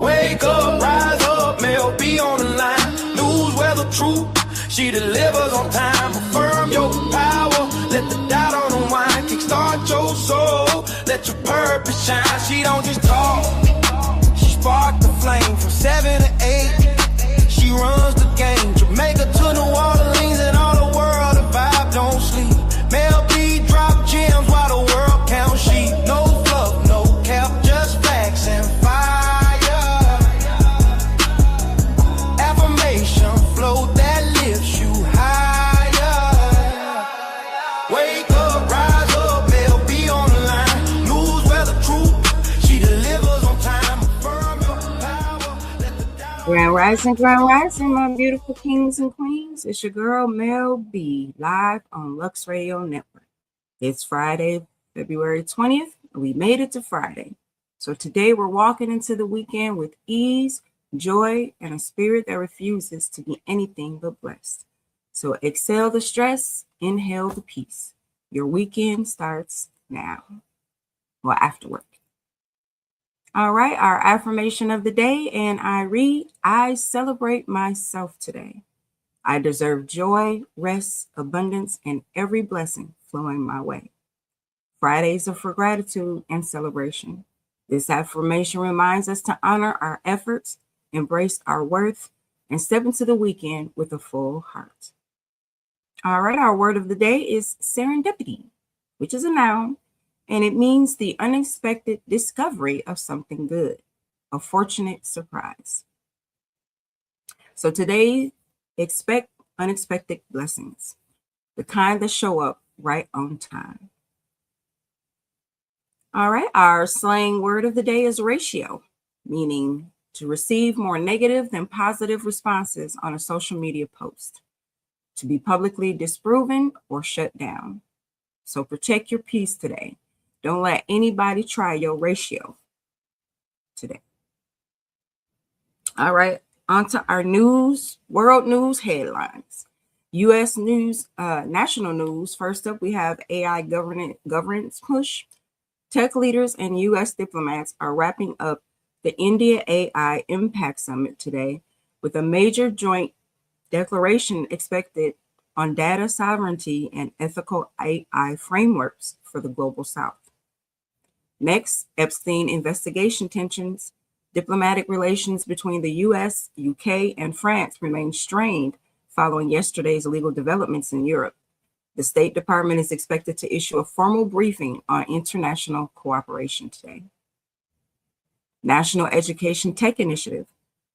Wake up, rise up, Mell, be on the line. News, weather, truth, she delivers on time. Affirm your power, let the doubt unwind. Kickstart your soul, let your purpose shine. She don't just talk, she spark the flame from 7 to 8. She runs the game, Jamaica to New Orleans and all the world. The vibe don't sleep. Mell B drop gems while the world counts sheep. No fluff, no cap, just facts and fire. Flow that lifts you higher. Wake up, rise up, Mell, be on the line. News, weather, truth, she delivers on time. Affirm your power, let the doubt. Grand rising, my beautiful kings and queens. It's your girl, Mell B, live on Lux Radio Network. It's Friday, February 20th. We made it to Friday. So today we're walking into the weekend with ease, joy, and a spirit that refuses to be anything but blessed. So exhale the stress, inhale the peace. Your weekend starts now. Well, after work. All right, our affirmation of the day, and I read, I celebrate myself today. I deserve joy, rest, abundance, and every blessing flowing my way. Fridays are for gratitude and celebration. This affirmation reminds us to honor our efforts, embrace our worth, and step into the weekend with a full heart. All right, our word of the day is serendipity, which is a noun, and it means the unexpected discovery of something good, a fortunate surprise. So today, expect unexpected blessings, the kind that show up right on time. All right, our slang word of the day is ratio, meaning to receive more negative than positive responses on a social media post, to be publicly disproven or shut down. So protect your peace today. Don't let anybody try your ratio today. All right, on to our news, world news headlines. U.S. news, national news. First up, we have AI governance push. Tech leaders and U.S. diplomats are wrapping up the India AI Impact Summit today with a major joint declaration expected on data sovereignty and ethical AI frameworks for the global south. Next, Epstein investigation tensions. Diplomatic relations between the U.S., UK, and France remain strained following yesterday's legal developments in Europe. The State Department is expected to issue a formal briefing on international cooperation today. National Education Tech Initiative.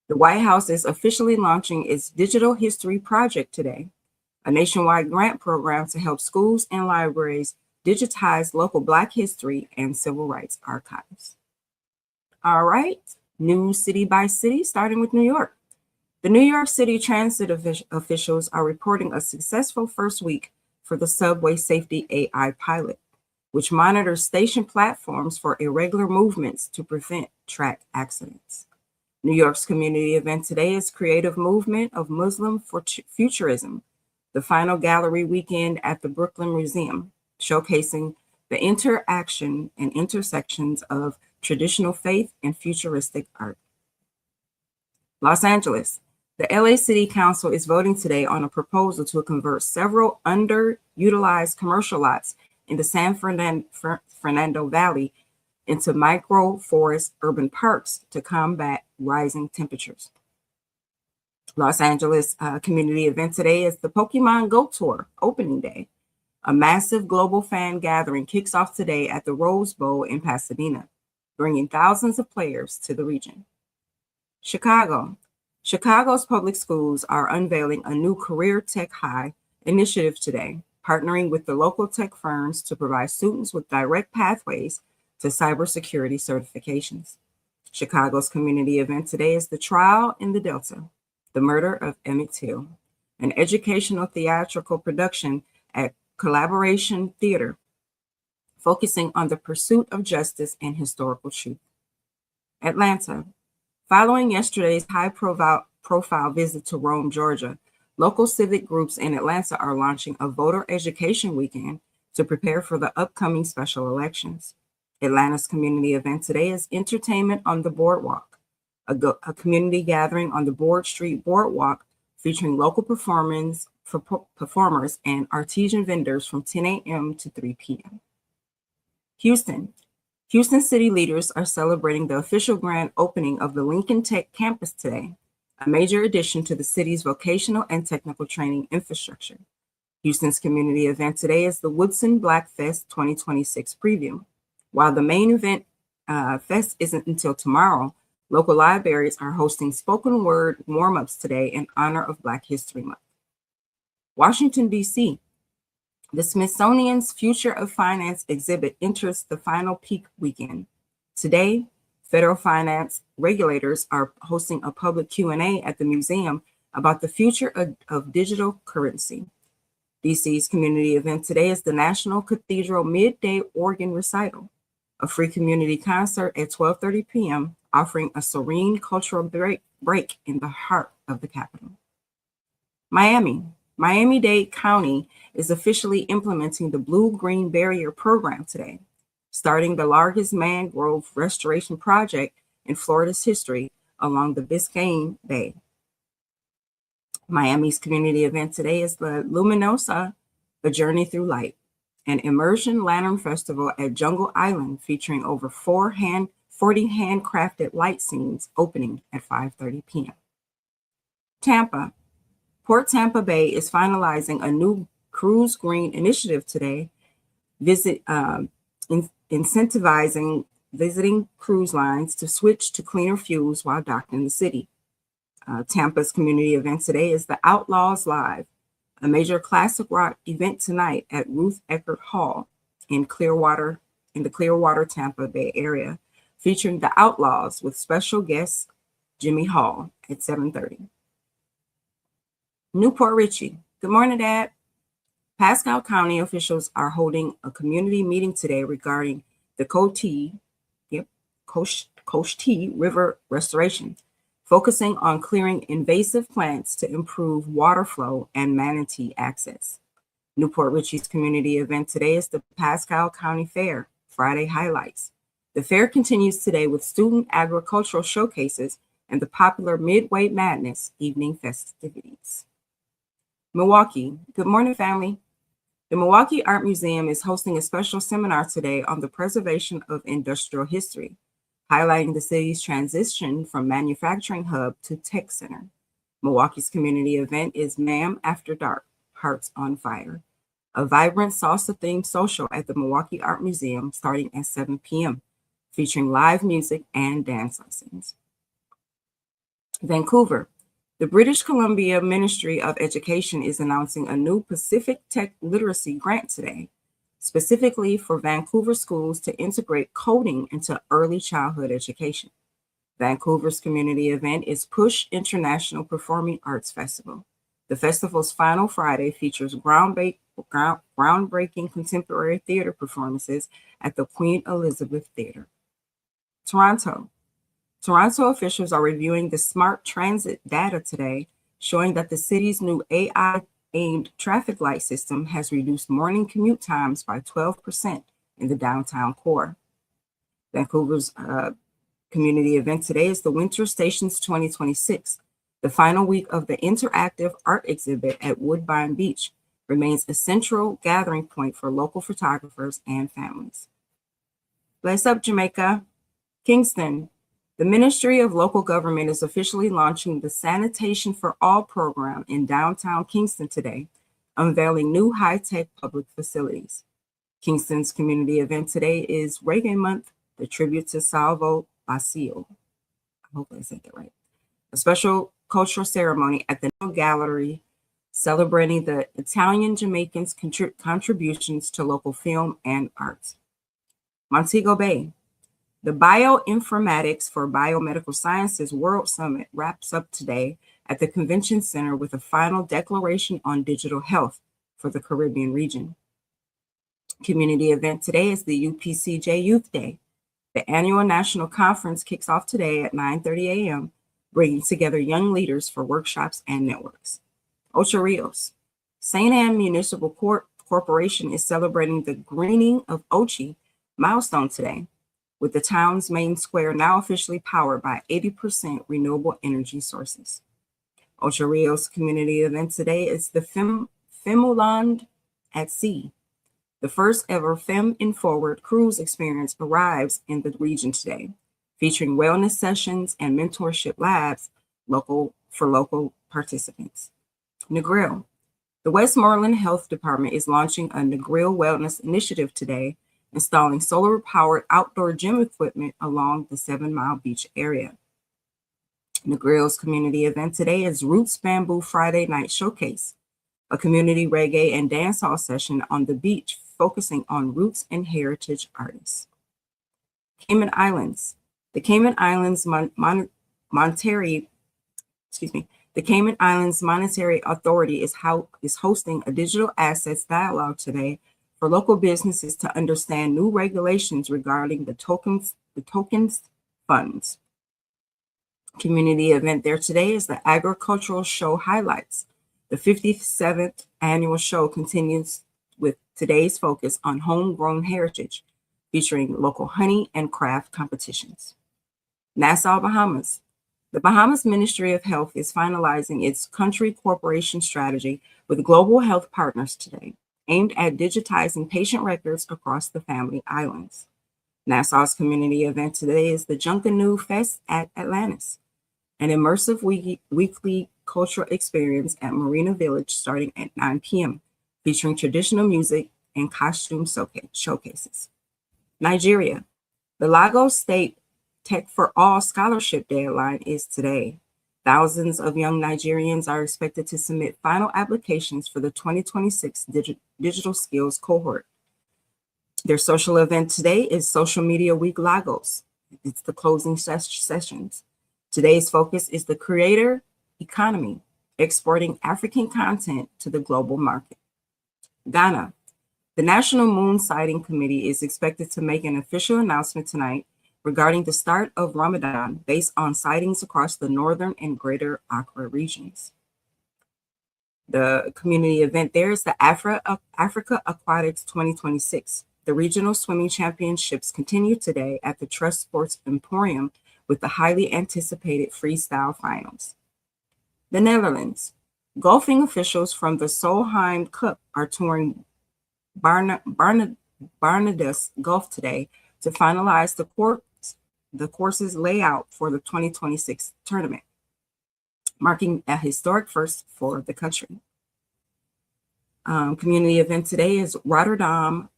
The White House is officially launching its Digital History Project today, a nationwide grant program to help schools and libraries digitize local Black history and civil rights archives. All right, news city by city, starting with New York. The New York City transit officials are reporting a successful first week for the subway safety AI pilot, which monitors station platforms for irregular movements to prevent track accidents. New York's community event today is Creative Movement of Muslim Futurism, the final gallery weekend at the Brooklyn Museum, showcasing the interaction and intersections of traditional faith and futuristic art. Los Angeles. The LA City Council is voting today on a proposal to convert several underutilized commercial lots in the San Fernando Valley into micro-forest urban parks to combat rising temperatures. Los Angeles community event today is the Pokemon Go Tour opening day. A massive global fan gathering kicks off today at the Rose Bowl in Pasadena, bringing thousands of players to the region. Chicago. Chicago's public schools are unveiling a new Career Tech High initiative today, partnering with the local tech firms to provide students with direct pathways to cybersecurity certifications. Chicago's community event today is The Trial in the Delta, the Murder of Emmett Till, an educational theatrical production at Collaboration Theater, focusing on the pursuit of justice and historical truth. Atlanta. Following yesterday's high-profile high-profile visit to Rome, Georgia, local civic groups in Atlanta are launching a voter education weekend to prepare for the upcoming special elections. Atlanta's community event today is Entertainment on the Boardwalk, a community gathering on the Broad Street Boardwalk featuring local performers and artisan vendors from 10 a.m. to 3 p.m. Houston. Houston city leaders are celebrating the official grand opening of the Lincoln Tech campus today, a major addition to the city's vocational and technical training infrastructure. Houston's community event today is the Woodson Black Fest 2026 preview. While the main event fest isn't until tomorrow, local libraries are hosting spoken word warm-ups today in honor of Black History Month. Washington, D.C. The Smithsonian's Future of Finance exhibit enters the final peak weekend. Today, federal finance regulators are hosting a public Q&A at the museum about the future of digital currency. DC's community event today is the National Cathedral Midday Organ Recital, a free community concert at 12:30 p.m., offering a serene cultural break in the heart of the capital. Miami-Dade County is officially implementing the Blue-Green Barrier program today, starting the largest mangrove restoration project in Florida's history along the Biscayne Bay. Miami's community event today is the Luminosa, A Journey Through Light, an immersion lantern festival at Jungle Island featuring over 40 handcrafted light scenes opening at 5:30 p.m. Tampa. Port Tampa Bay is finalizing a new Cruise Green initiative today, incentivizing visiting cruise lines to switch to cleaner fuels while docked in the city. Tampa's community event today is the Outlaws Live, a major classic rock event tonight at Ruth Eckerd Hall in the Clearwater, Tampa Bay area, featuring the Outlaws with special guest Jimmy Hall at 7:30. Newport Richey. Good morning, Dad. Pasco County officials are holding a community meeting today regarding the Cochise River restoration, focusing on clearing invasive plants to improve water flow and manatee access. Newport Richey's community event today is the Pasco County Fair, Friday highlights. The fair continues today with student agricultural showcases and the popular Midway Madness evening festivities. Milwaukee. Good morning, family. The Milwaukee Art Museum is hosting a special seminar today on the preservation of industrial history, highlighting the city's transition from manufacturing hub to tech center. Milwaukee's community event is Ma'am After Dark, Hearts on Fire, a vibrant salsa-themed social at the Milwaukee Art Museum starting at 7 p.m., featuring live music and dance lessons. Vancouver. The British Columbia Ministry of Education is announcing a new Pacific Tech Literacy Grant today, specifically for Vancouver schools to integrate coding into early childhood education. Vancouver's community event is Push International Performing Arts Festival. The festival's final Friday features groundbreaking contemporary theater performances at the Queen Elizabeth Theater. Toronto. Toronto officials are reviewing the smart transit data today, showing that the city's new AI-aimed traffic light system has reduced morning commute times by 12% in the downtown core. Vancouver's community event today is the Winter Stations 2026. The final week of the interactive art exhibit at Woodbine Beach remains a central gathering point for local photographers and families. Bless up, Jamaica. Kingston. The Ministry of Local Government is officially launching the Sanitation for All program in downtown Kingston today, unveiling new high-tech public facilities. Kingston's community event today is Reggae Month, the tribute to Salvo Basil. I hope I said that right. A special cultural ceremony at the Gallery celebrating the Italian Jamaicans' contributions to local film and arts. Montego Bay. The Bioinformatics for Biomedical Sciences World Summit wraps up today at the Convention Center with a final declaration on digital health for the Caribbean region. Community event today is the UPCJ Youth Day. The annual national conference kicks off today at 9:30 a.m., bringing together young leaders for workshops and networks. Ocho Rios. St. Anne Municipal Corporation is celebrating the greening of Ochi milestone today, with the town's main square now officially powered by 80% renewable energy sources. Ocho Rios community event today is the Femuland at Sea. The first ever Fem in Forward cruise experience arrives in the region today, featuring wellness sessions and mentorship labs for local participants. Negril. The Westmoreland Health Department is launching a Negril Wellness Initiative today, installing solar-powered outdoor gym equipment along the 7 Mile Beach area. Negril's community event today is Roots Bamboo Friday Night Showcase, a community reggae and dancehall session on the beach focusing on roots and heritage artists. Cayman Islands. The Cayman Islands The Cayman Islands Monetary Authority is hosting a digital assets dialogue today for local businesses to understand new regulations regarding the tokens funds. Community event there today is the Agricultural Show Highlights. The 57th annual show continues with today's focus on homegrown heritage, featuring local honey and craft competitions. Nassau, Bahamas. The Bahamas Ministry of Health is finalizing its country corporation strategy with global health partners today, aimed at digitizing patient records across the Family Islands. Nassau's community event today is the Junkanoo Fest at Atlantis, an immersive weekly cultural experience at Marina Village starting at 9 p.m., featuring traditional music and costume showcases. Nigeria. The Lagos State Tech for All scholarship deadline is today. Thousands of young Nigerians are expected to submit final applications for the 2026 digital skills cohort. Their social event today is Social Media Week Lagos. It's the closing sessions. Today's focus is the creator economy, exporting African content to the global market. Ghana. The National Moon Sighting Committee is expected to make an official announcement tonight regarding the start of Ramadan based on sightings across the northern and greater Accra regions. The community event there is the Africa Aquatics 2026. The regional swimming championships continue today at the Trust Sports Emporium with the highly anticipated freestyle finals. The Netherlands. Golfing officials from the Solheim Cup are touring Barnardus Golf today to finalize the course's layout for the 2026 tournament, marking a historic first for the country. Community event today is Rotterdam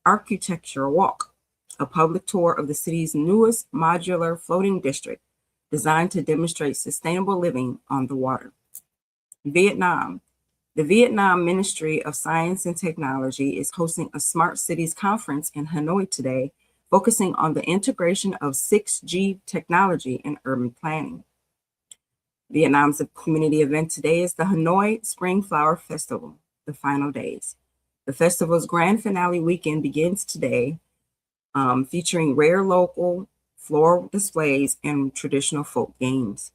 Architecture Walk, a public tour of the city's newest modular floating district designed to demonstrate sustainable living on the water. Vietnam. The Vietnam Ministry of Science and Technology is hosting a Smart Cities Conference in Hanoi today, focusing on the integration of 6G technology in urban planning. Vietnam's community event today is the Hanoi Spring Flower Festival, the final days. The festival's grand finale weekend begins today, featuring rare local floral displays and traditional folk games.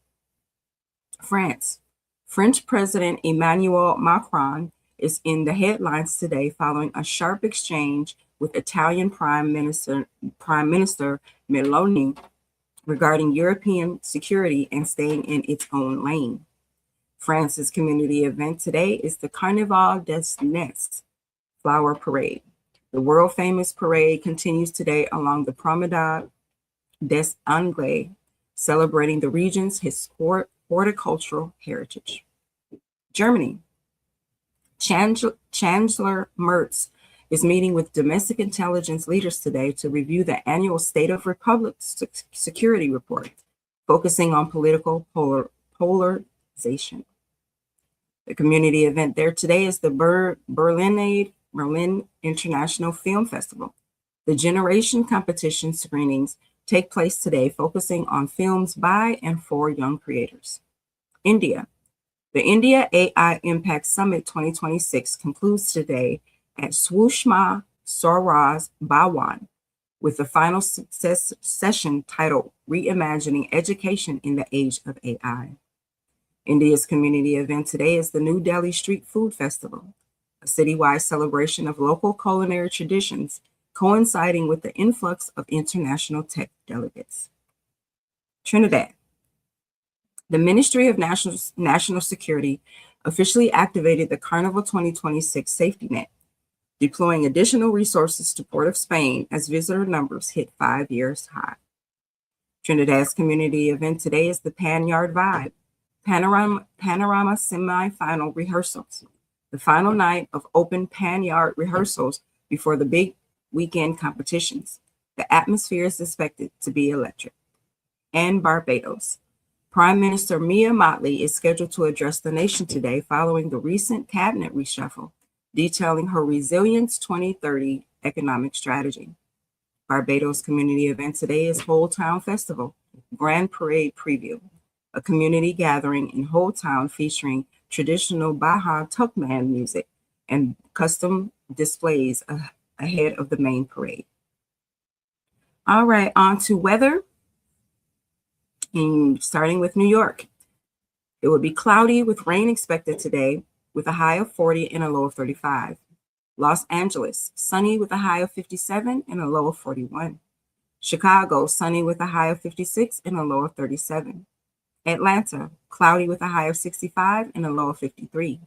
France. French President Emmanuel Macron is in the headlines today following a sharp exchange with Italian Prime Minister Meloni regarding European security and staying in its own lane. France's community event today is the Carnaval des Nez Flower Parade. The world-famous parade continues today along the Promenade des Anglais, celebrating the region's horticultural heritage. Germany. Chancellor Merz is meeting with domestic intelligence leaders today to review the annual State of Republic Security Report, focusing on political polarization. The community event there today is the Berlin International Film Festival. The Generation Competition screenings take place today, focusing on films by and for young creators. India. The India AI Impact Summit 2026 concludes today at Sushma Swaraj Bhawan with the final session titled Reimagining Education in the Age of AI. India's community event today is the New Delhi Street Food Festival, a citywide celebration of local culinary traditions coinciding with the influx of international tech delegates. Trinidad. The Ministry of National Security officially activated the Carnival 2026 safety net, deploying additional resources to Port of Spain as visitor numbers hit 5-year high. Trinidad's community event today is the Pan-Yard Vibe, Panorama semi-final rehearsals, the final night of open Pan-Yard rehearsals before the big weekend competitions. The atmosphere is expected to be electric. And Barbados. Prime Minister Mia Mottley is scheduled to address the nation today following the recent cabinet reshuffle, detailing her Resilience 2030 economic strategy. Barbados community event today is Whole Town Festival, Grand Parade Preview, a community gathering in Whole Town featuring traditional Baja Tukman music and custom displays ahead of the main parade. All right, on to weather. And starting with New York, it will be cloudy with rain expected today with a high of 40 and a low of 35. Los Angeles, sunny with a high of 57 and a low of 41. Chicago, sunny with a high of 56 and a low of 37. Atlanta, cloudy with a high of 65 and a low of 53.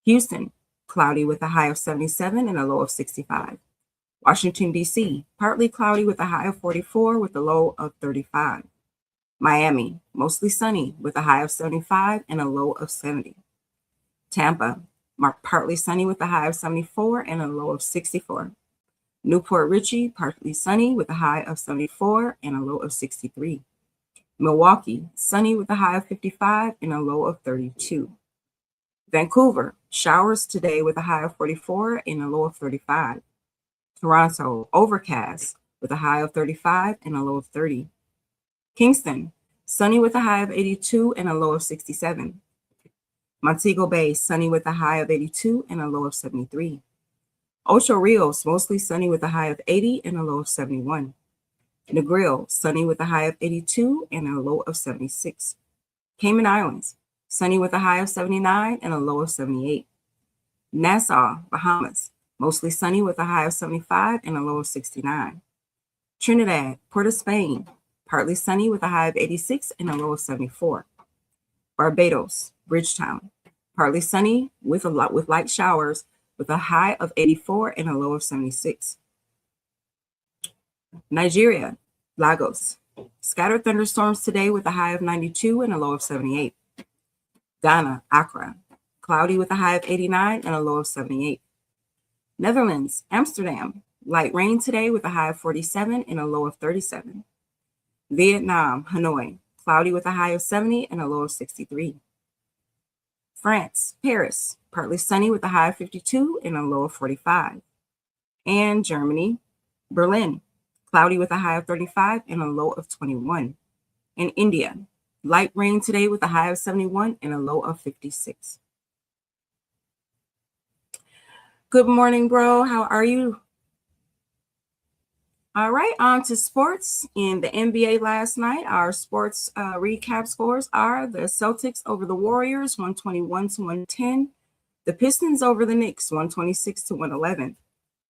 Houston, cloudy with a high of 77 and a low of 65. Washington, D.C., partly cloudy with a high of 44 with a low of 35. Miami, mostly sunny with a high of 75 and a low of 70. Tampa, partly sunny with a high of 74 and a low of 64. Newport Richey, partly sunny with a high of 74 and a low of 63. Milwaukee, sunny with a high of 55 and a low of 32. Vancouver, showers today with a high of 44 and a low of 35. Toronto, overcast with a high of 35 and a low of 30. Kingston, sunny with a high of 82 and a low of 67. Montego Bay, sunny with a high of 82 and a low of 73. Ocho Rios, mostly sunny with a high of 80 and a low of 71. Negril, sunny with a high of 82 and a low of 76. Cayman Islands, sunny with a high of 79 and a low of 78. Nassau, Bahamas, mostly sunny with a high of 75 and a low of 69. Trinidad, Port of Spain, partly sunny with a high of 86 and a low of 74. Barbados, Bridgetown, partly sunny with light showers with a high of 84 and a low of 76. Nigeria, Lagos, scattered thunderstorms today with a high of 92 and a low of 78. Ghana, Accra, cloudy with a high of 89 and a low of 78. Netherlands, Amsterdam, light rain today with a high of 47 and a low of 37. Vietnam, Hanoi, cloudy with a high of 70 and a low of 63. France, Paris, partly sunny with a high of 52 and a low of 45. And Germany, Berlin, cloudy with a high of 35 and a low of 21. And India, light rain today with a high of 71 and a low of 56. Good morning, bro. How are you? All right, on to sports. In the NBA last night, our sports recap scores are the Celtics over the Warriors, 121-110. The Pistons over the Knicks, 126-111.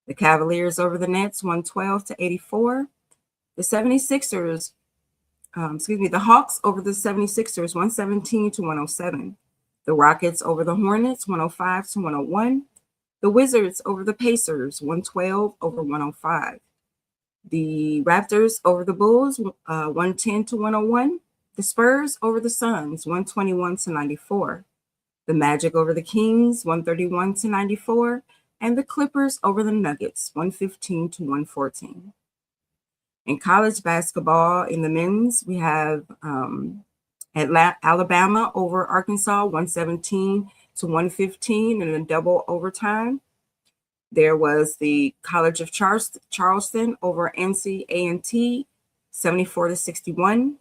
The Cavaliers over the Nets, 112-84. The 76ers, the Hawks over the 76ers, 117-107. The Rockets over the Hornets, 105-101. The Wizards over the Pacers, 112-105. The Raptors over the Bulls, 110-101. The Spurs over the Suns, 121-94. The Magic over the Kings, 131-94. And the Clippers over the Nuggets, 115-114. In college basketball, in the men's, we have Alabama over Arkansas, 117-115 in a double overtime. There was the College of Charleston over NC A&T, 74-61.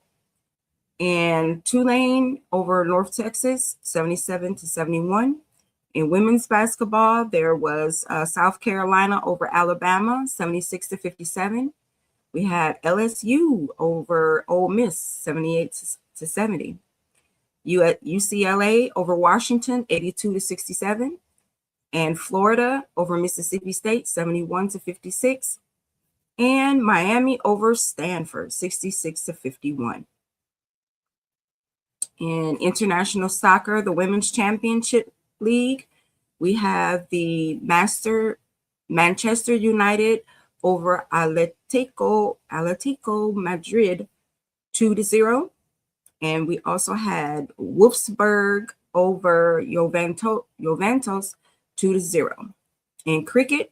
And Tulane over North Texas, 77-71. In women's basketball, there was South Carolina over Alabama, 76-57. We had LSU over Ole Miss, 78-70. UCLA over Washington, 82-67. And Florida over Mississippi State, 71-56. And Miami over Stanford, 66-51. In international soccer, the Women's Championship League, we have the Manchester United over Atletico Madrid, 2-0. And we also had Wolfsburg over Juventus, 2-0. In cricket,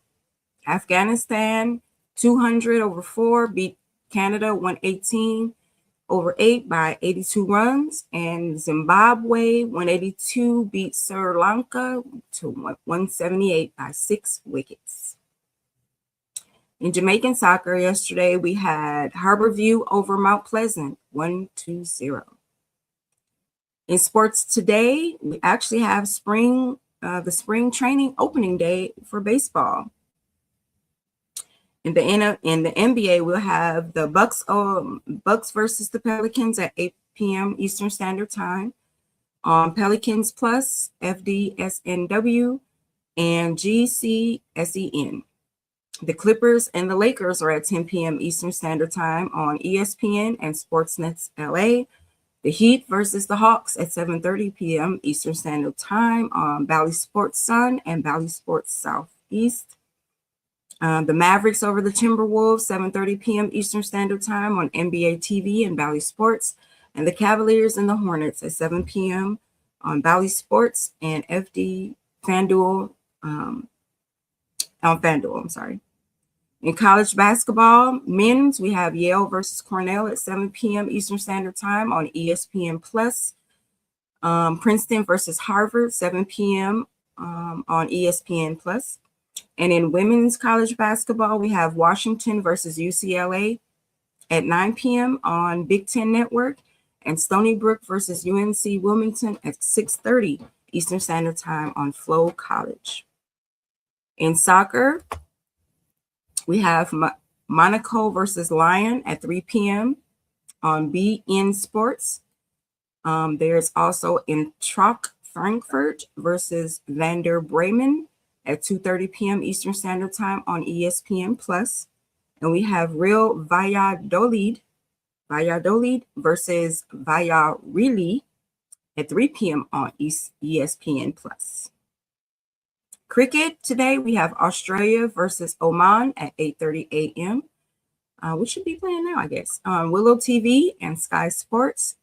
Afghanistan 200/4 beat Canada 118/8 by 82 runs, and Zimbabwe 182 beat Sri Lanka to 178 by 6 wickets. In Jamaican soccer yesterday, we had Harborview over Mount Pleasant, 1-0. In sports today, we actually have the spring training opening day for baseball. In the NBA, we'll have the Bucks versus the Pelicans at 8 p.m. Eastern Standard Time on Pelicans Plus, FDSNW, and GCSEN. The Clippers and the Lakers are at 10 p.m. Eastern Standard Time on ESPN and Sportsnet LA. The Heat versus the Hawks at 7:30 p.m. Eastern Standard Time on Bally Sports Sun and Bally Sports Southeast. The Mavericks over the Timberwolves, 7:30 p.m. Eastern Standard Time on NBA TV and Bally Sports. And the Cavaliers and the Hornets at 7 p.m. on Bally Sports and FanDuel. On FanDuel, I'm sorry. In college basketball, men's, we have Yale versus Cornell at 7 p.m. Eastern Standard Time on ESPN Plus. Princeton versus Harvard, 7 p.m. On ESPN Plus. And in women's college basketball, we have Washington versus UCLA at 9 p.m. on Big Ten Network, and Stony Brook versus UNC Wilmington at 6:30 Eastern Standard Time on Flow College. In soccer, we have Monaco versus Lyon at 3 p.m. on BN Sports. There's also Eintracht Frankfurt versus Werder Bremen at 2:30 p.m. Eastern Standard Time on ESPN Plus. And we have Real Valladolid versus Valladolid at 3 p.m. on ESPN Plus. Cricket today, we have Australia versus Oman at 8:30 a.m. We should be playing now, I guess, on Willow TV and Sky Sports.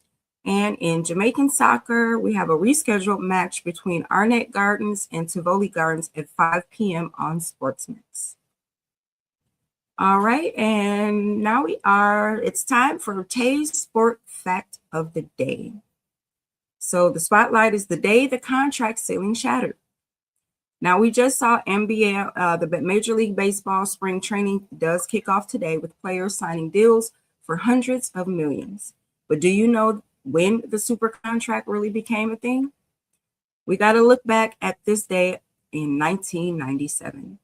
And in Jamaican soccer, we have a rescheduled match between Arnett Gardens and Tivoli Gardens at 5 p.m. on Sportsnet. All right, and now it's time for Tay's Sport Fact of the Day. So the spotlight is the day the contract ceiling shattered. Now, we just saw NBA, the Major League Baseball spring training does kick off today with players signing deals for hundreds of millions. But do you know when the super contract really became a thing? We got to look back at this day in 1997.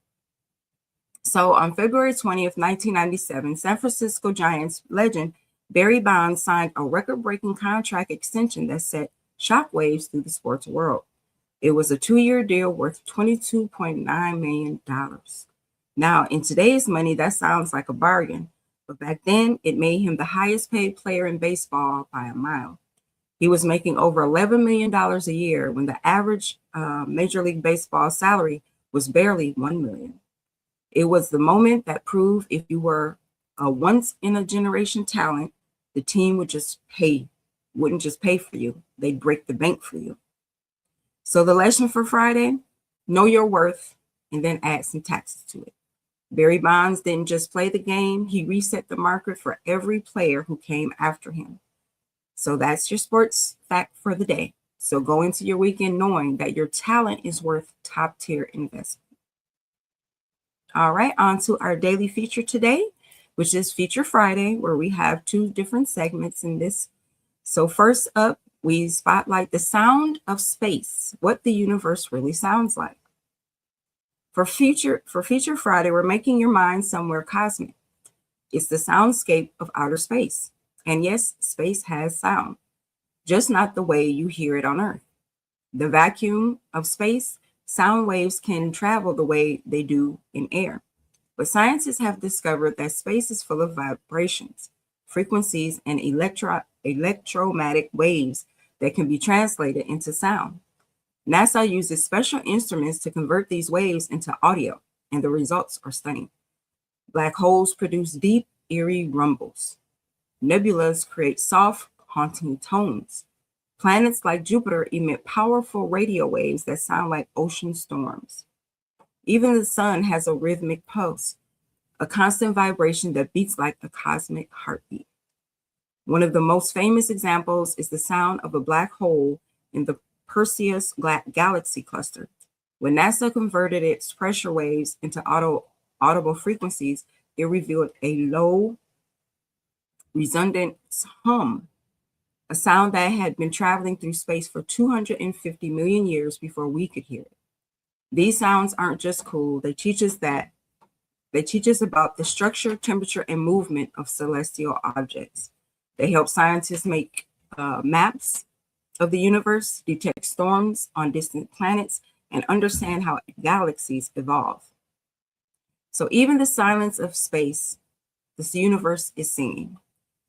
So on February 20th, 1997, San Francisco Giants legend Barry Bonds signed a record-breaking contract extension that set shockwaves through the sports world. It was a 2-year deal worth $22.9 million. Now, in today's money, that sounds like a bargain, but back then, it made him the highest paid player in baseball by a mile. He was making over $11 million a year when the average Major League Baseball salary was barely $1 million. It was the moment that proved if you were a once-in-a-generation talent, the team wouldn't just pay for you. They'd break the bank for you. So the lesson for Friday, know your worth and then add some taxes to it. Barry Bonds didn't just play the game. He reset the market for every player who came after him. So that's your sports fact for the day. So go into your weekend knowing that your talent is worth top-tier investment. All right, on to our daily feature today, which is Feature Friday, where we have 2 different segments in this. So first up, we spotlight the sound of space, what the universe really sounds like. For Feature Friday, we're making your mind somewhere cosmic. It's the soundscape of outer space. And yes, space has sound, just not the way you hear it on Earth. The vacuum of space, sound waves can travel the way they do in air. But scientists have discovered that space is full of vibrations, frequencies, and electromagnetic waves that can be translated into sound. NASA uses special instruments to convert these waves into audio, and the results are stunning. Black holes produce deep, eerie rumbles. Nebulas create soft, haunting tones. Planets like Jupiter emit powerful radio waves that sound like ocean storms. Even the sun has a rhythmic pulse, a constant vibration that beats like a cosmic heartbeat. One of the most famous examples is the sound of a black hole in the Perseus galaxy cluster. When NASA converted its pressure waves into audible frequencies, it revealed a low, resonant hum, a sound that had been traveling through space for 250 million years before we could hear it. These sounds aren't just cool, they teach us about the structure, temperature, and movement of celestial objects. They help scientists make maps of the universe, detect storms on distant planets, and understand how galaxies evolve. So even the silence of space, this universe is singing.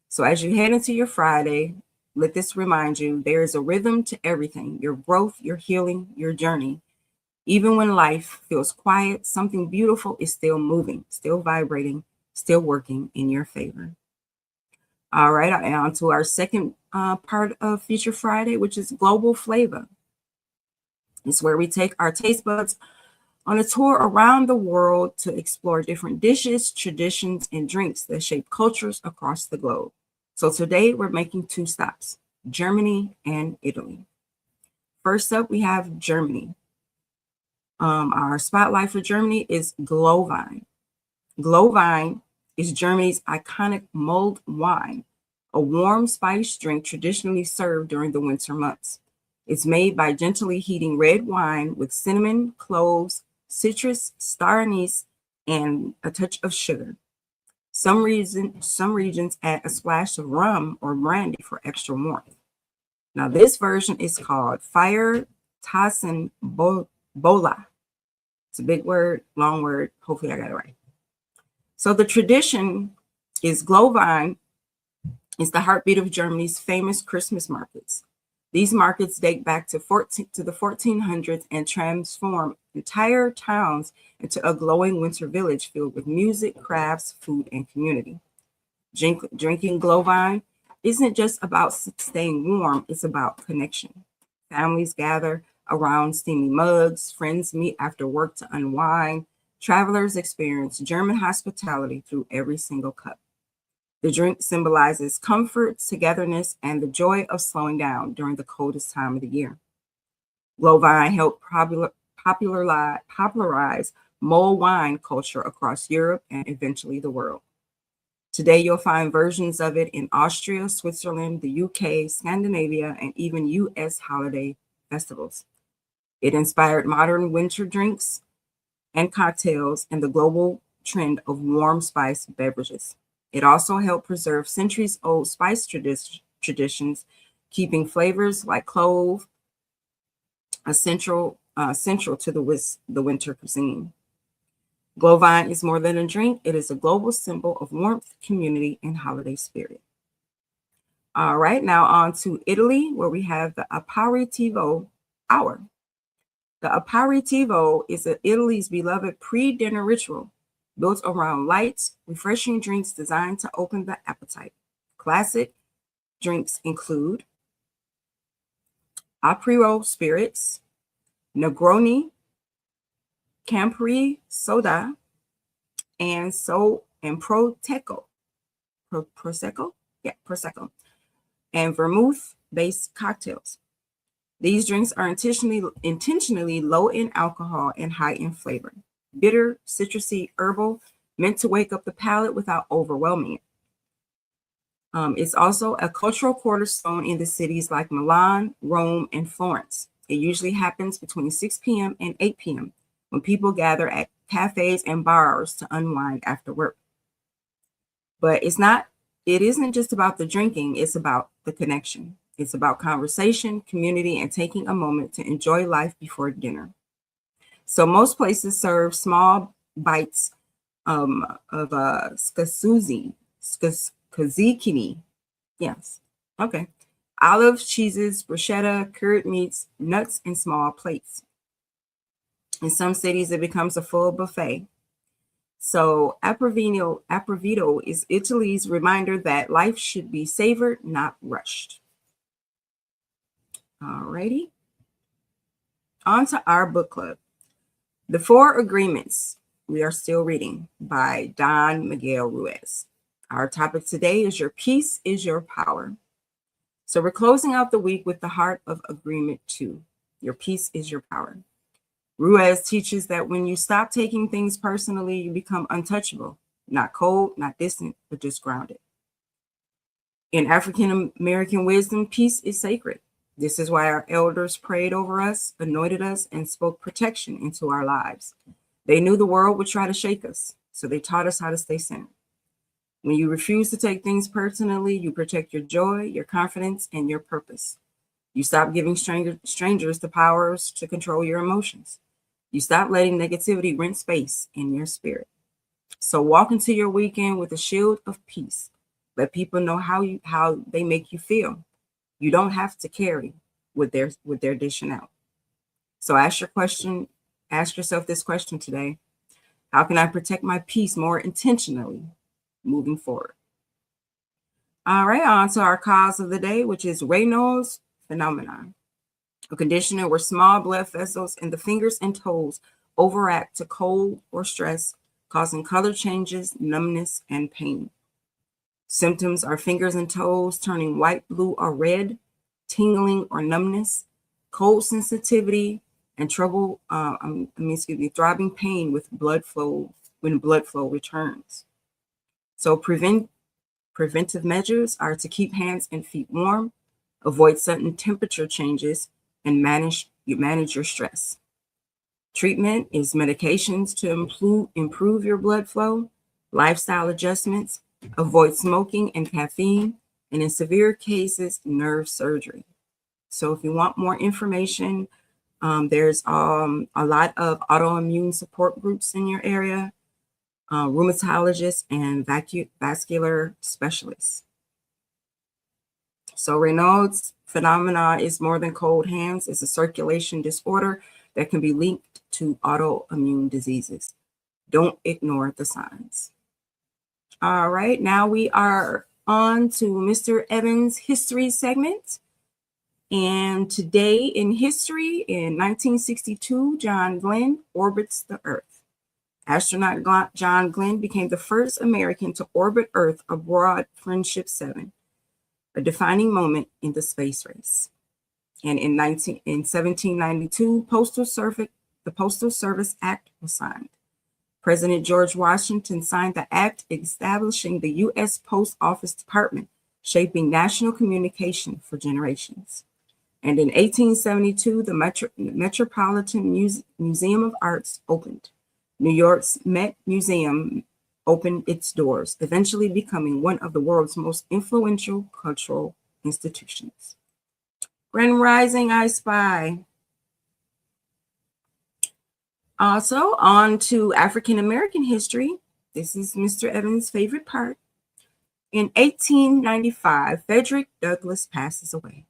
So as you head into your Friday, let this remind you there is a rhythm to everything, your growth, your healing, your journey. Even when life feels quiet, something beautiful is still moving, still vibrating, still working in your favor. All right, on to our second part of Future Friday, which is Global Flavor. It's where we take our taste buds on a tour around the world to explore different dishes, traditions, and drinks that shape cultures across the globe. So today we're making two stops, Germany and Italy. First up, we have Germany. Our spotlight for Germany is Glühwein. Glühwein is Germany's iconic mulled wine, a warm spiced drink traditionally served during the winter months. It's made by gently heating red wine with cinnamon, cloves, citrus, star anise, and a touch of sugar. Some regions add a splash of rum or brandy for extra warmth. Now, this version is called Fire Tassen Bola. It's a big word, long word. Hopefully I got it right. So the tradition is Glühwein is the heartbeat of Germany's famous Christmas markets. These markets date back to the 1400s and transform entire towns into a glowing winter village filled with music, crafts, food, and community. Drinking Glühwein isn't just about staying warm, it's about connection. Families gather around steamy mugs, friends meet after work to unwind, travelers experience German hospitality through every single cup. The drink symbolizes comfort, togetherness, and the joy of slowing down during the coldest time of the year. Glühwein helped popularize mulled wine culture across Europe and eventually the world. Today, you'll find versions of it in Austria, Switzerland, the UK, Scandinavia, and even US holiday festivals. It inspired modern winter drinks and cocktails and the global trend of warm spice beverages. It also helped preserve centuries-old spice traditions, keeping flavors like clove central to the winter cuisine. Glühwein is more than a drink. It is a global symbol of warmth, community, and holiday spirit. All right, now on to Italy, where we have the aperitivo hour. The aperitivo is Italy's beloved pre-dinner ritual built around light, refreshing drinks designed to open the appetite. Classic drinks include Aperol spirits, Negroni, Campari soda, and Prosecco. Prosecco? Yeah, Prosecco. And vermouth-based cocktails. These drinks are intentionally low in alcohol and high in flavor. Bitter, citrusy, herbal, meant to wake up the palate without overwhelming it. It's also a cultural cornerstone in the cities like Milan, Rome, and Florence. It usually happens between 6 p.m. and 8 p.m. when people gather at cafes and bars to unwind after work. But it isn't just about the drinking, it's about the connection. It's about conversation, community, and taking a moment to enjoy life before dinner. So most places serve small bites of skazukini. Yes. Okay. Olives, cheeses, bruschetta, cured meats, nuts in small plates. In some cities, it becomes a full buffet. So Apervito is Italy's reminder that life should be savored, not rushed. Alrighty. On to our book club. The Four Agreements. We are still reading by Don Miguel Ruiz. Our topic today is Your Peace is Your Power. So we're closing out the week with the heart of agreement 2. Your peace is your power. Ruiz teaches that when you stop taking things personally, you become untouchable, not cold, not distant, but just grounded. In African American wisdom, peace is sacred. This is why our elders prayed over us, anointed us, and spoke protection into our lives. They knew the world would try to shake us, so they taught us how to stay centered. When you refuse to take things personally, you protect your joy, your confidence, and your purpose. You stop giving strangers the powers to control your emotions. You stop letting negativity rent space in your spirit. So walk into your weekend with a shield of peace. Let people know how they make you feel. You don't have to carry what they're dishing out. So ask yourself this question today. How can I protect my peace more intentionally moving forward? All right, on to our cause of the day, which is Raynaud's phenomenon, a condition where small blood vessels in the fingers and toes overact to cold or stress, causing color changes, numbness, and pain. Symptoms are fingers and toes turning white, blue, or red, tingling or numbness, cold sensitivity, and throbbing pain with blood flow when blood flow returns. So preventive measures are to keep hands and feet warm, avoid sudden temperature changes, and manage your stress. Treatment is medications to improve your blood flow, lifestyle adjustments, avoid smoking and caffeine, and in severe cases, nerve surgery. So if you want more information, there's a lot of autoimmune support groups in your area, rheumatologists, and vascular specialists. So Raynaud's phenomenon is more than cold hands. It's a circulation disorder that can be linked to autoimmune diseases. Don't ignore the signs. All right, now we are on to Mr. Evans' history segment. And today in history, in 1962, John Glenn orbits the Earth. Astronaut John Glenn became the first American to orbit Earth aboard Friendship 7, a defining moment in the space race. And in 1792, the Postal Service Act was signed. President George Washington signed the act establishing the U.S. Post Office Department, shaping national communication for generations. And in 1872, the Metropolitan Museum of Arts opened. New York's Met Museum opened its doors, eventually becoming one of the world's most influential cultural institutions. Grand Rising, I Spy. Also, on to African American history. This is Mr. Evans' favorite part. In 1895, Frederick Douglass passes away.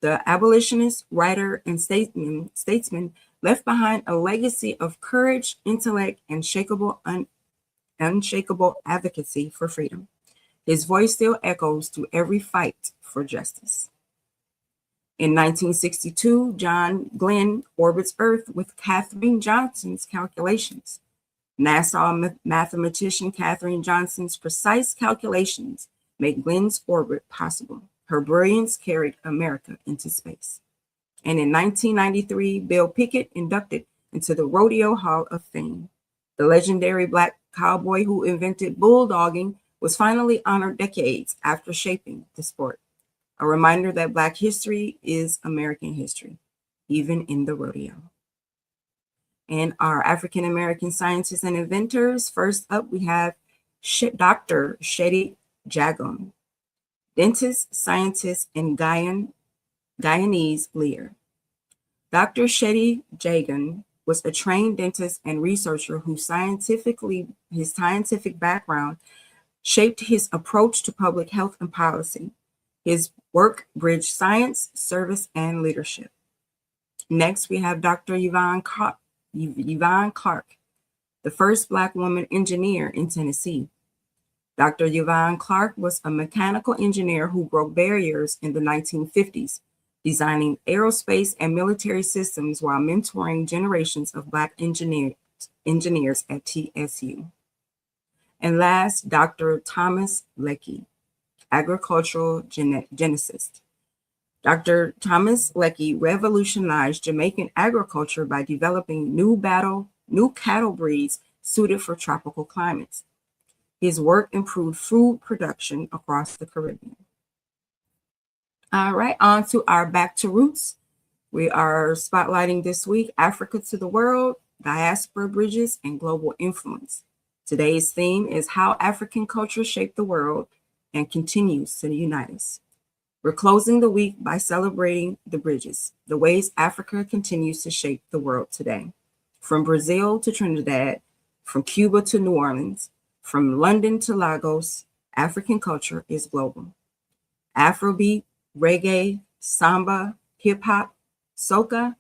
The abolitionist, writer, and statesman left behind a legacy of courage, intellect, and unshakable advocacy for freedom. His voice still echoes through every fight for justice. In 1962, John Glenn orbits Earth with Katherine Johnson's calculations. NASA mathematician Katherine Johnson's precise calculations made Glenn's orbit possible. Her brilliance carried America into space. And in 1993, Bill Pickett inducted into the Rodeo Hall of Fame. The legendary Black cowboy who invented bulldogging was finally honored decades after shaping the sport. A reminder that Black history is American history, even in the rodeo. And our African American scientists and inventors, first up we have Dr. Shetty Jagum, dentist, scientist, and Guyanese leader. Dr. Shetty Jagan was a trained dentist and researcher his scientific background shaped his approach to public health and policy. His work bridged science, service, and leadership. Next, we have Dr. Yvonne Clark, the first Black woman engineer in Tennessee. Dr. Yvonne Clark was a mechanical engineer who broke barriers in the 1950s, designing aerospace and military systems while mentoring generations of Black engineers at TSU. And last, Dr. Thomas Leckie, agricultural geneticist. Dr. Thomas Leckie revolutionized Jamaican agriculture by developing new cattle breeds suited for tropical climates. His work improved food production across the Caribbean. All right, on to our Back to Roots. We are spotlighting this week Africa to the World, Diaspora Bridges, and Global Influence. Today's theme is how African culture shaped the world and continues to unite us. We're closing the week by celebrating the bridges, the ways Africa continues to shape the world today. From Brazil to Trinidad, from Cuba to New Orleans, from London to Lagos, African culture is global. Afrobeat, reggae, samba, hip hop, soca,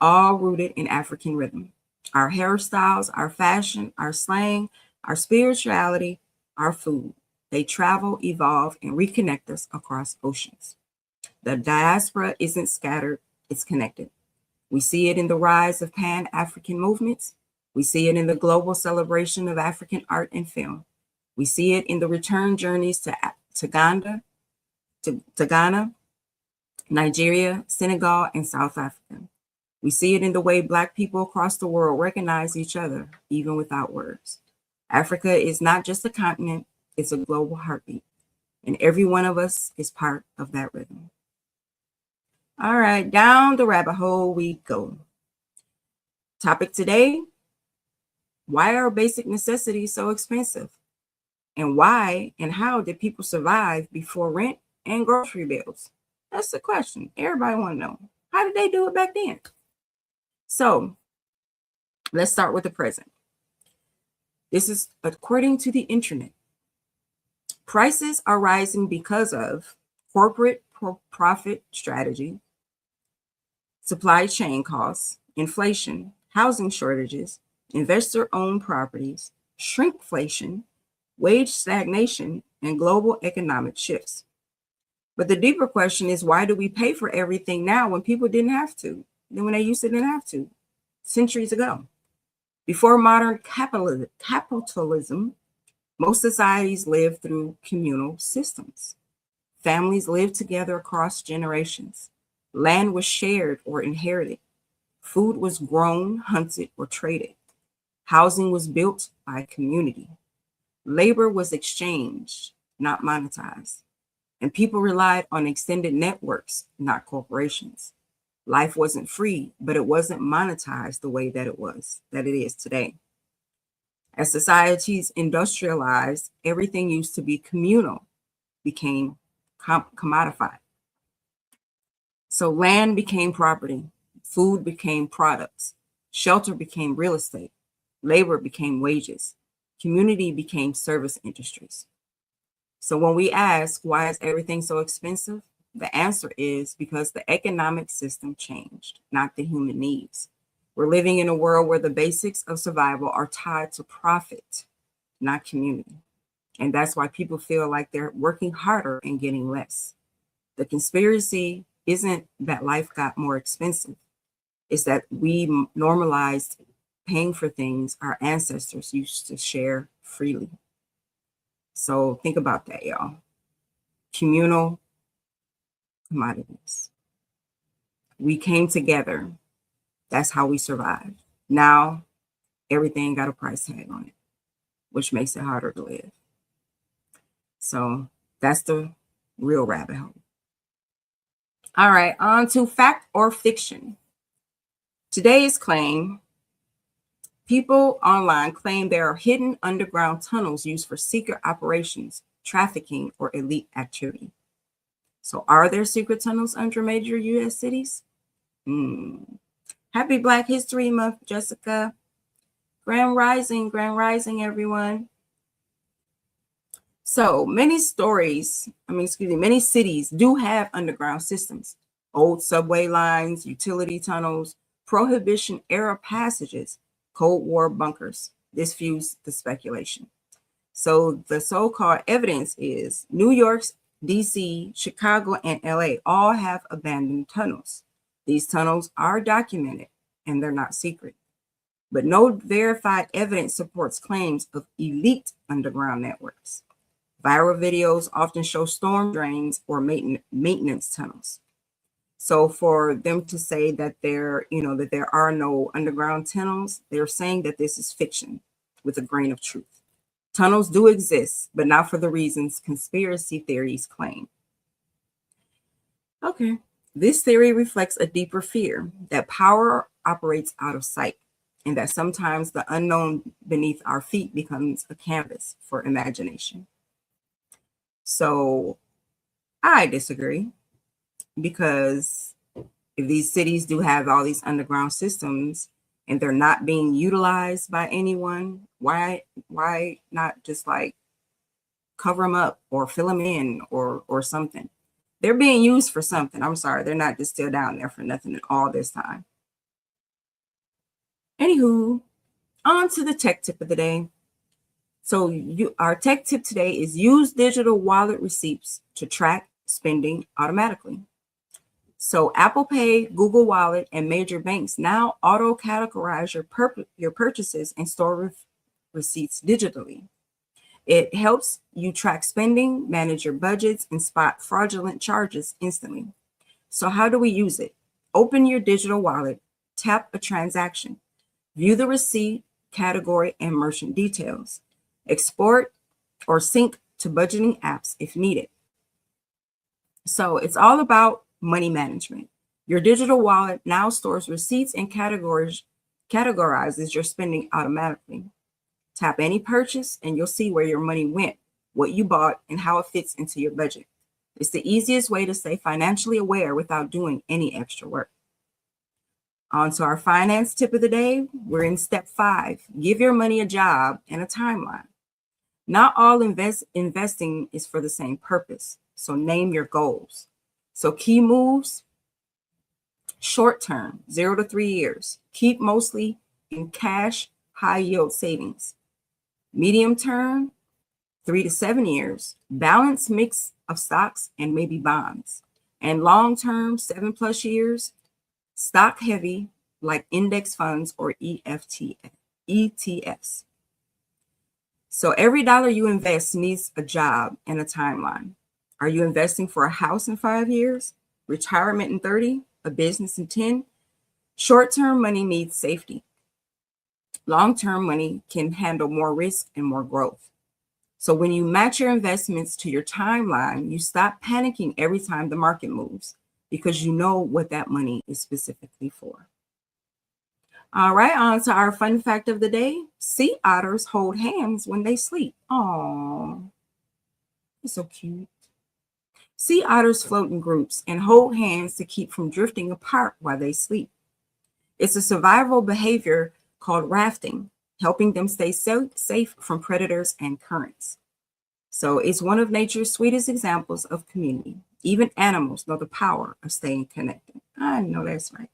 all rooted in African rhythm. Our hairstyles, our fashion, our slang, our spirituality, our food. They travel, evolve, and reconnect us across oceans. The diaspora isn't scattered, it's connected. We see it in the rise of Pan-African movements. We see it in the global celebration of African art and film. We see it in the return journeys to Ghana, Nigeria, Senegal, and South Africa. We see it in the way Black people across the world recognize each other, even without words. Africa is not just a continent, it's a global heartbeat, and every one of us is part of that rhythm. All right, down the rabbit hole we go. Topic today, why are basic necessities so expensive? And why and how did people survive before rent and grocery bills? That's the question. Everybody want to know. How did they do it back then? So let's start with the present. This is according to the internet. Prices are rising because of corporate profit strategy, supply chain costs, inflation, housing shortages, investor-owned properties, shrinkflation, wage stagnation, and global economic shifts. But the deeper question is, why do we pay for everything now when people didn't have to? Then when they used to didn't have to, centuries ago. Before modern capitalism, most societies lived through communal systems. Families lived together across generations. Land was shared or inherited. Food was grown, hunted, or traded. Housing was built by community. Labor was exchanged, not monetized. And people relied on extended networks, not corporations. Life wasn't free, but it wasn't monetized the way that it is today. As societies industrialized, everything used to be communal became commodified. So land became property, food became products, shelter became real estate, labor became wages, community became service industries. So when we ask, why is everything so expensive? The answer is because the economic system changed, not the human needs. We're living in a world where the basics of survival are tied to profit, not community. And that's why people feel like they're working harder and getting less. The conspiracy isn't that life got more expensive. It's that we normalized paying for things our ancestors used to share freely. So think about that, y'all. Communal commodities. We came together. That's how we survived. Now, everything got a price tag on it, which makes it harder to live. So that's the real rabbit hole. All right, on to fact or fiction. Today's claim, People online claim there are hidden underground tunnels used for secret operations, trafficking, or elite activity. So are there secret tunnels under major U.S. cities? Happy Black History Month, Jessica. Grand Rising, everyone. So many many cities do have underground systems, old subway lines, utility tunnels, Prohibition era passages, Cold War bunkers. This fuels the speculation. So the so-called evidence is New York, DC, Chicago, and LA all have abandoned tunnels. These tunnels are documented and they're not secret. But no verified evidence supports claims of elite underground networks. Viral videos often show storm drains or maintenance tunnels. So for them to say that that there are no underground tunnels, they're saying that this is fiction with a grain of truth. Tunnels do exist, but not for the reasons conspiracy theories claim. Okay. This theory reflects a deeper fear that power operates out of sight and that sometimes the unknown beneath our feet becomes a canvas for imagination. So I disagree, because if these cities do have all these underground systems and they're not being utilized by anyone, why not just like cover them up or fill them in or something? They're being used for something. I'm sorry, they're not just still down there for nothing all this time. Anywho, on to the tech tip of the day. So our tech tip today is use digital wallet receipts to track spending automatically. So Apple Pay, Google Wallet, and major banks now auto-categorize your purchases and store receipts digitally. It helps you track spending, manage your budgets, and spot fraudulent charges instantly. So how do we use it? Open your digital wallet, tap a transaction, view the receipt, category, and merchant details. Export or sync to budgeting apps if needed. So it's all about money management. Your digital wallet now stores receipts and categorizes your spending automatically. Tap any purchase and you'll see where your money went, what you bought, and how it fits into your budget. It's the easiest way to stay financially aware without doing any extra work. On to our finance tip of the day. We're in step 5. Give your money a job and a timeline. Not all investing is for the same purpose. So name your goals. So key moves, short term, 0 to 3 years. Keep mostly in cash, high yield savings. Medium term, 3 to 7 years. Balanced mix of stocks and maybe bonds. And long term, 7+ years. Stock heavy like index funds or ETFs. So every dollar you invest needs a job and a timeline. Are you investing for a house in 5 years, retirement in 30, a business in 10? Short-term money needs safety. Long-term money can handle more risk and more growth. So when you match your investments to your timeline, you stop panicking every time the market moves because you know what that money is specifically for. All right, on to our fun fact of the day. Sea otters hold hands when they sleep. Aww, it's so cute. Sea otters float in groups and hold hands to keep from drifting apart while they sleep. It's a survival behavior called rafting, helping them stay safe from predators and currents. So it's one of nature's sweetest examples of community. Even animals know the power of staying connected. I know that's right.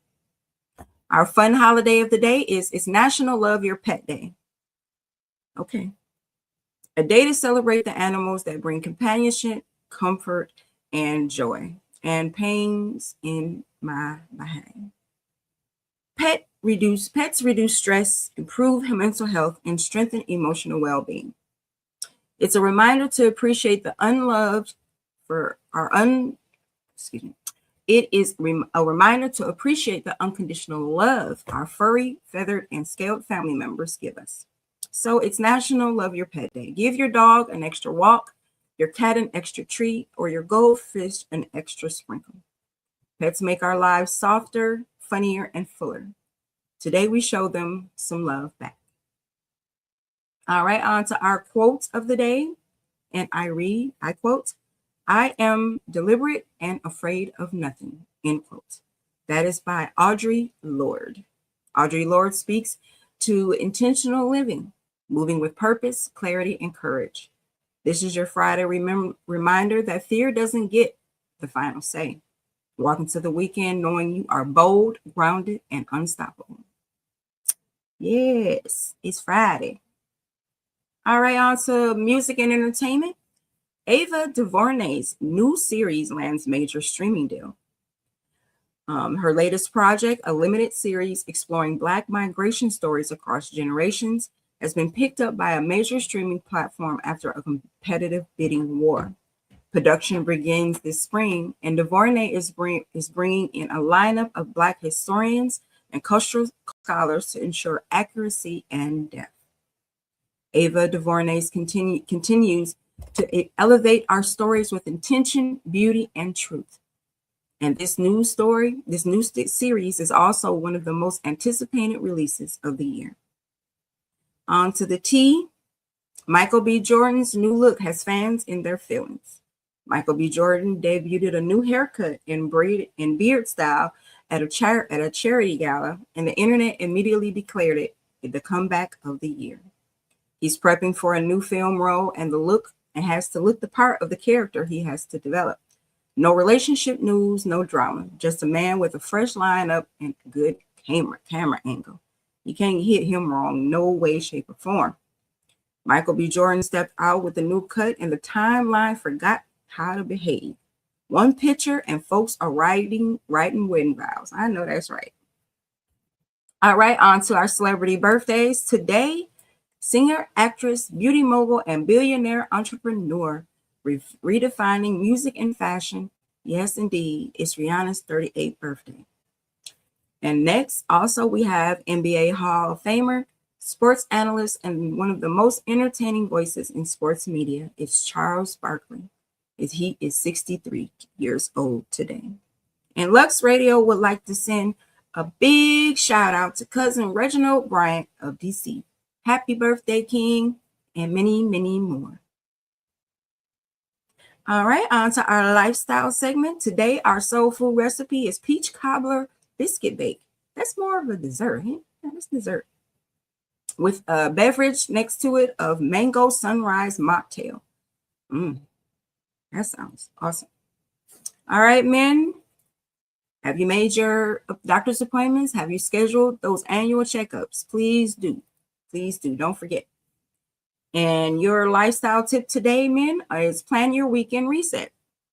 Our fun holiday of the day is it's National Love Your Pet Day. Okay. A day to celebrate the animals that bring companionship, comfort, and joy, and pains in my behind. Pets reduce stress, improve mental health, and strengthen emotional well-being. It's a reminder to appreciate the unloved for our It is a reminder to appreciate the unconditional love our furry, feathered, and scaled family members give us. So it's National Love Your Pet Day. Give your dog an extra walk, your cat an extra treat, or your goldfish an extra sprinkle. Pets make our lives softer, funnier, and fuller. Today we show them some love back. All right, on to our quotes of the day. And I quote, I am deliberate and afraid of nothing, end quote. That is by Audre Lorde. Audre Lorde speaks to intentional living, moving with purpose, clarity, and courage. This is your Friday reminder that fear doesn't get the final say. Walk into the weekend knowing you are bold, grounded, and unstoppable. Yes, it's Friday. All right, on to music and entertainment. Ava DuVernay's new series lands major streaming deal. Her latest project, a limited series exploring Black migration stories across generations, has been picked up by a major streaming platform after a competitive bidding war. Production begins this spring, and DuVernay is bringing in a lineup of Black historians and cultural scholars to ensure accuracy and depth. Ava DuVernay continues to elevate our stories with intention, beauty, and truth. And this new series is also one of the most anticipated releases of the year. On to the tea. Michael B. Jordan's new look has fans in their feelings. Michael B. Jordan debuted a new haircut in beard style at a charity gala, and the internet immediately declared it the comeback of the year. He's prepping for a new film role and has to look the part of the character he has to develop. No relationship news, no drama, just a man with a fresh lineup and a good camera angle. You can't hit him wrong, no way, shape, or form. Michael B. Jordan stepped out with a new cut, and the timeline forgot how to behave. One picture, and folks are writing wedding vows. I know that's right. All right, on to our celebrity birthdays. Today, singer, actress, beauty mogul, and billionaire entrepreneur redefining music and fashion. Yes, indeed, it's Rihanna's 38th birthday. And next, also, we have NBA Hall of Famer, sports analyst, and one of the most entertaining voices in sports media is Charles Barkley. He is 63 years old today. And Lux Radio would like to send a big shout out to cousin Reginald Bryant of DC. Happy birthday, King, and many, many more. All right, on to our lifestyle segment. Today, our soul food recipe is peach cobbler biscuit bake. That's more of a dessert. Yeah, that's dessert. With a beverage next to it of mango sunrise mocktail. That sounds awesome. All right, men. Have you made your doctor's appointments? Have you scheduled those annual checkups? Please do. Please do. Don't forget. And your lifestyle tip today, men, is plan your weekend reset.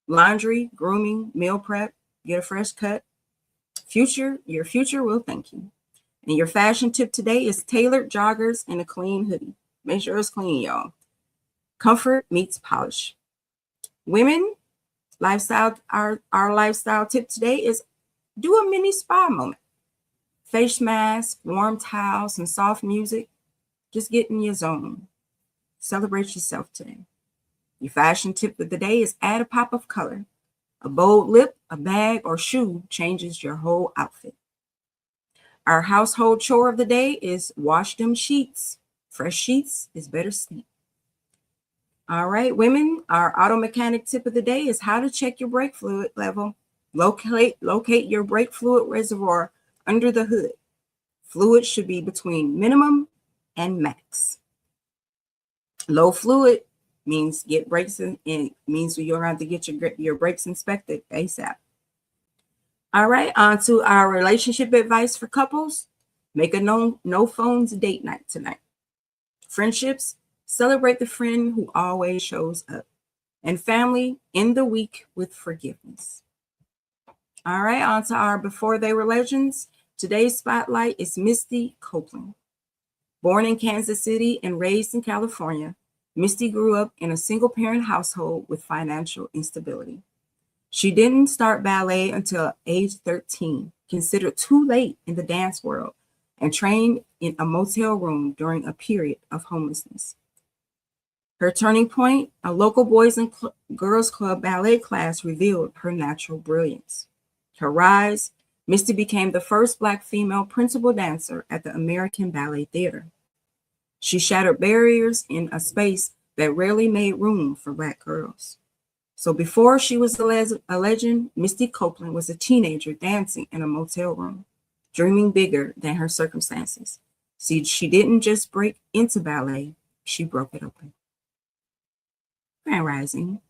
Laundry, grooming, meal prep, get a fresh cut. Your future will thank you. And your fashion tip today is tailored joggers and a clean hoodie. Make sure it's clean, y'all. Comfort meets polish. Women, our lifestyle tip today is do a mini spa moment. Face mask, warm towels, and soft music. Just get in your zone. Celebrate yourself today. Your fashion tip of the day is add a pop of color. A bold lip, a bag, or shoe changes your whole outfit. Our household chore of the day is wash them sheets. Fresh sheets is better sleep. All right, women, our auto mechanic tip of the day is how to check your brake fluid level. Locate your brake fluid reservoir under the hood. Fluid should be between minimum and max. Low fluid means get brakes means you're going to have to get your brakes inspected ASAP. All right, on to our relationship advice for couples. Make a no phones date night tonight. Friendships, celebrate the friend who always shows up. And family, end the week with forgiveness. All right, on to our Before They Were Legends. Today's spotlight is Misty Copeland. Born in Kansas City and raised in California, Misty grew up in a single-parent household with financial instability. She didn't start ballet until age 13, considered too late in the dance world, and trained in a motel room during a period of homelessness. Her turning point, a local boys and girls club ballet class, revealed her natural brilliance. Her rise, Misty became the first Black female principal dancer at the American Ballet Theater. She shattered barriers in a space that rarely made room for Black girls. So before she was a legend, Misty Copeland was a teenager dancing in a motel room, dreaming bigger than her circumstances. See, she didn't just break into ballet, she broke it open. Grand Rising.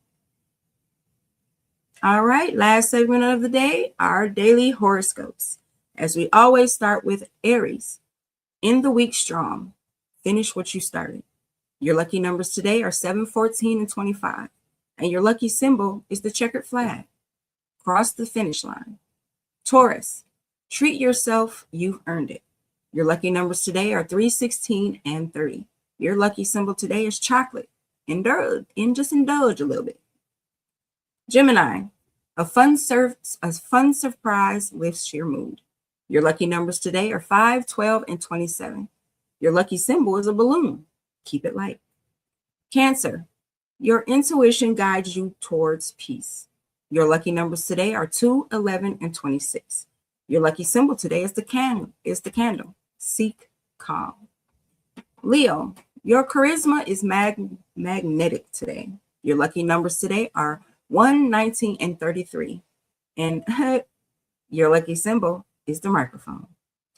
All right, last segment of the day, our daily horoscopes. As we always start with Aries. In the week strong, finish what you started. Your lucky numbers today are 7, 14, and 25. And your lucky symbol is the checkered flag. Cross the finish line. Taurus, treat yourself, you've earned it. Your lucky numbers today are 3, 16, and 30. Your lucky symbol today is chocolate. Just indulge a little bit. Gemini, a fun surprise lifts your mood. Your lucky numbers today are 5, 12, and 27. Your lucky symbol is a balloon. Keep it light. Cancer, your intuition guides you towards peace. Your lucky numbers today are 2, 11, and 26. Your lucky symbol today is the candle. Seek calm. Leo, your charisma is magnetic today. Your lucky numbers today are 1, 19, and 33. And your lucky symbol is the microphone.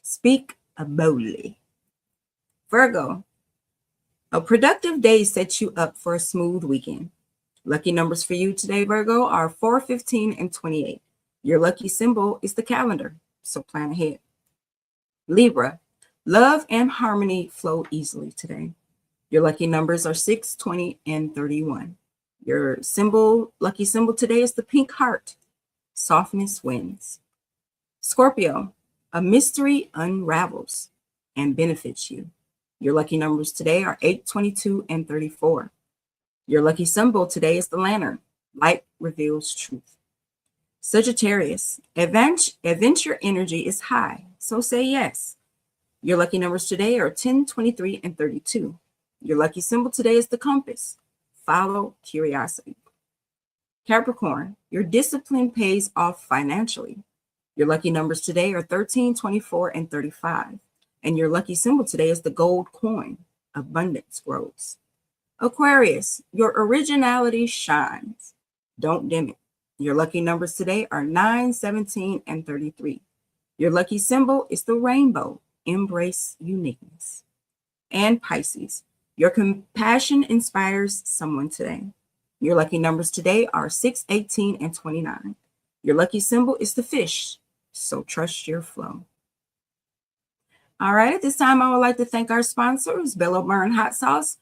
Speak boldly. Virgo, a productive day sets you up for a smooth weekend. Lucky numbers for you today, Virgo, are 4, 15, and 28. Your lucky symbol is the calendar, so plan ahead. Libra, love and harmony flow easily today. Your lucky numbers are 6, 20, and 31. Your lucky symbol today is the pink heart. Softness wins. Scorpio, a mystery unravels and benefits you. Your lucky numbers today are 8, 22, and 34. Your lucky symbol today is the lantern. Light reveals truth. Sagittarius, adventure energy is high, so say yes. Your lucky numbers today are 10, 23, and 32. Your lucky symbol today is the compass. Follow curiosity. Capricorn, your discipline pays off financially. Your lucky numbers today are 13, 24, and 35. And your lucky symbol today is the gold coin. Abundance grows. Aquarius, your originality shines. Don't dim it. Your lucky numbers today are 9, 17, and 33. Your lucky symbol is the rainbow. Embrace uniqueness. And Pisces, your compassion inspires someone today. Your lucky numbers today are 6, 18, and 29. Your lucky symbol is the fish, so trust your flow. All right, at this time, I would like to thank our sponsors, Bello Burn Hot Sauce,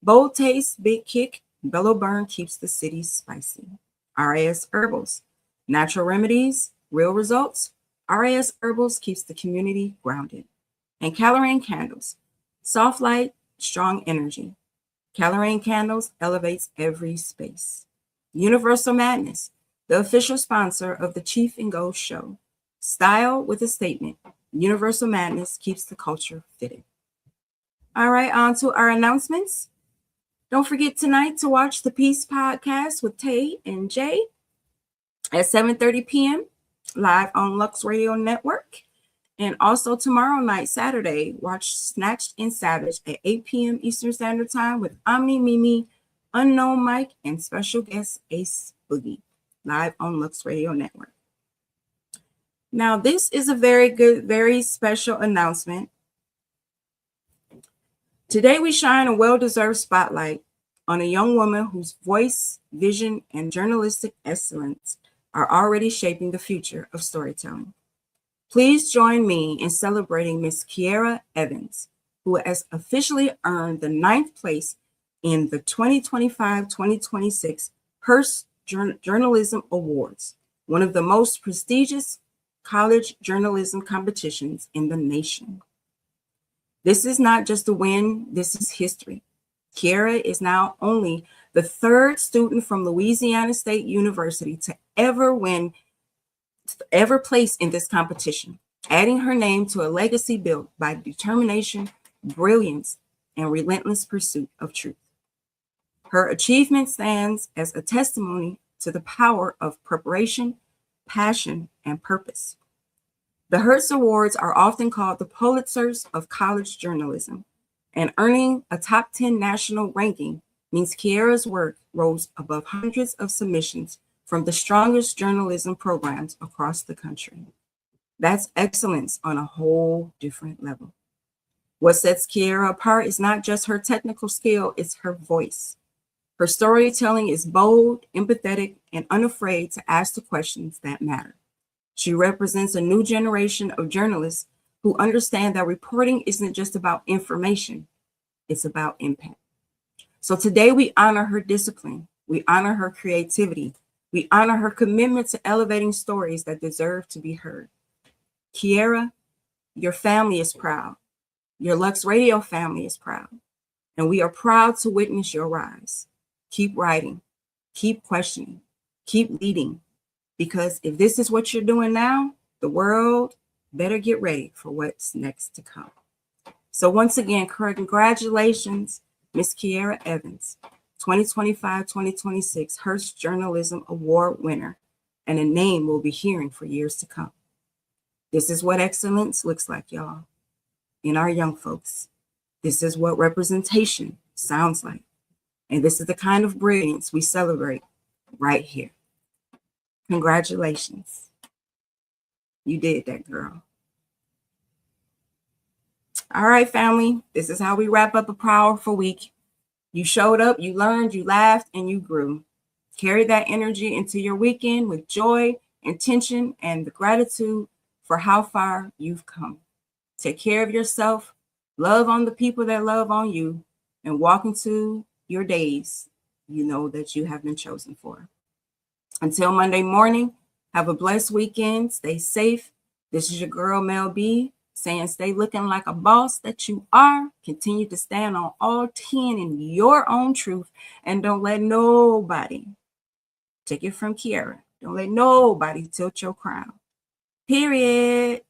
Bold Taste, Big Kick. Bello Burn keeps the city spicy. RAS Herbals, natural remedies, real results. RAS Herbals keeps the community grounded. And Calorine Candles, soft light, strong energy. Calorine Candles elevates every space. Universal Madness, the official sponsor of the Chief and Go show. Style with a statement. Universal Madness keeps the culture fitted. All right, on to our announcements. Don't forget tonight to watch the Peace Podcast with Tay and Jay at 7:30 p.m. live on Lux Radio Network. And also tomorrow night, Saturday, watch Snatched and Savage at 8 p.m. Eastern Standard Time with Omni, Mimi, Unknown Mike, and special guest Ace Boogie, live on Lux Radio Network. Now, this is a very special announcement. Today, we shine a well-deserved spotlight on a young woman whose voice, vision, and journalistic excellence are already shaping the future of storytelling. Please join me in celebrating Miss Kiera Evans, who has officially earned the 9th place in the 2025-2026 Hearst Journalism Awards, one of the most prestigious college journalism competitions in the nation. This is not just a win, this is history. Kiera is now only the 3rd student from Louisiana State University to ever place in this competition, adding her name to a legacy built by determination, brilliance, and relentless pursuit of truth. Her achievement stands as a testimony to the power of preparation, passion, and purpose. The Hearst Awards are often called the Pulitzers of college journalism, And earning a top 10 national ranking means Kiera's work rose above hundreds of submissions from the strongest journalism programs across the country. That's excellence on a whole different level. What sets Kiera apart is not just her technical skill, it's her voice. Her storytelling is bold, empathetic, and unafraid to ask the questions that matter. She represents a new generation of journalists who understand that reporting isn't just about information, it's about impact. So today we honor her discipline, we honor her creativity, we honor her commitment to elevating stories that deserve to be heard. Kiera, your family is proud. Your Lux Radio family is proud. And we are proud to witness your rise. Keep writing, keep questioning, keep leading. Because if this is what you're doing now, the world better get ready for what's next to come. So once again, congratulations, Miss Kiera Evans, 2025-2026 Hearst Journalism Award winner, and a name we'll be hearing for years to come. This is what excellence looks like, y'all, in our young folks. This is what representation sounds like. And this is the kind of brilliance we celebrate right here. Congratulations. You did that, girl. All right, family, this is how we wrap up a powerful week. You showed up, you learned, you laughed, and you grew. Carry that energy into your weekend with joy, intention, and the gratitude for how far you've come. Take care of yourself, love on the people that love on you, and walk into your days you know that you have been chosen for. Until Monday morning, have a blessed weekend. Stay safe. This is your girl, Mell B, saying stay looking like a boss that you are. Continue to stand on all 10 in your own truth, and don't let nobody take it from Kiera. Don't let nobody tilt your crown. Period.